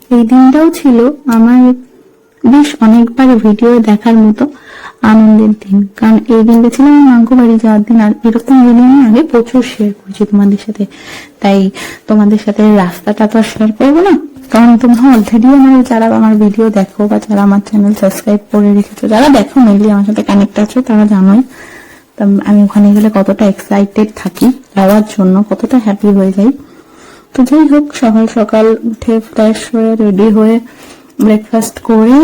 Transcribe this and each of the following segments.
এই দিনটাও ছিল আমার বেশ অনেকবার ভিডিও দেখার মতো আনন্দের দিন, কারণ এই দিনটা ছিল আমার মাঙ্কু বাড়ি যাওয়ার দিন। আর এরকম ভিডিও আমি আগে প্রচুর শেয়ার করেছি তোমাদের সাথে, তাই তোমাদের সাথে রাস্তাটা তো শেয়ার করবো না, কারণ তোমরা অলরেডি যারা আমার ভিডিও দেখো বা যারা আমার চ্যানেল সাবস্ক্রাইব করে রেখেছো, যারা দেখো মেনলি আমার সাথে কানেক্ট আছো, তারা জানোই আমি ওখানে গেলে কতটা এক্সাইটেড থাকি যাওয়ার জন্য, কতটা হ্যাপি হয়ে যাই। তো যাই হোক, সকাল সকাল উঠে ফ্রেশ হয়ে রেডি হয়ে ব্রেকফাস্ট করে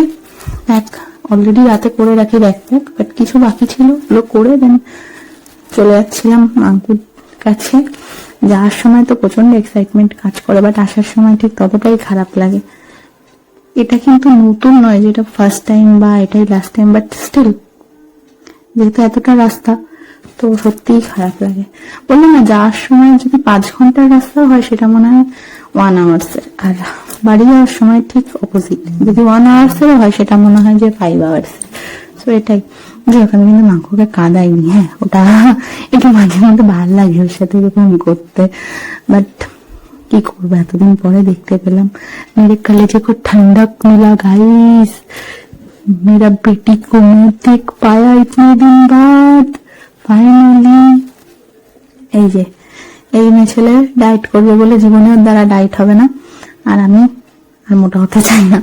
অলরেডি রাতে করে রাখি ব্যাকপ্যাক, বাট কিছু বাকি ছিল ওগুলো করে দেন চলে যাচ্ছিলাম মাঙ্কুর কাছে। যাওয়ার সময় তো প্রচন্ড এক্সাইটমেন্ট কাজ করে, বাট আসার সময় ঠিক ততটাই খারাপ লাগে। এটা কিন্তু নতুন নয় যেটা ফার্স্ট টাইম বা এটাই লাস্ট টাইম, বাট স্টিল যেহেতু এতটা রাস্তা, তো সত্যিই খারাপ লাগে। বললাম না, যাওয়ার সময় যদি 5 ঘন্টার রাস্তা হয় সেটা মনে হয় 1 আওয়ার্স এর, আর বাড়ি যাওয়ার সময় ঠিক অপোজিট, যদি 1 আওয়ার্স এর হয় সেটা মনে হয় যে 5 আওয়ার্স। তো এটাই যে ওখানে কিন্তু মাংসকে কাঁদাইনি, হ্যাঁ ওটা একটু মাঝে মধ্যে ভালো লাগে ওর সাথে এরকম করতে, বাট কি করবো, এতদিন পরে দেখতে পেলাম। মেরে কলেজে को ठंडक मिला गाइस, मेरा बेटी को मैं देख पाया इतने दिन बाद फाइनली। এই যে এই মেয়ে ছেলে ডায়েট করবে বলে জীবনে ওর দ্বারা ডায়েট হবে না, আর আমি আর মোটা হতে চাই না।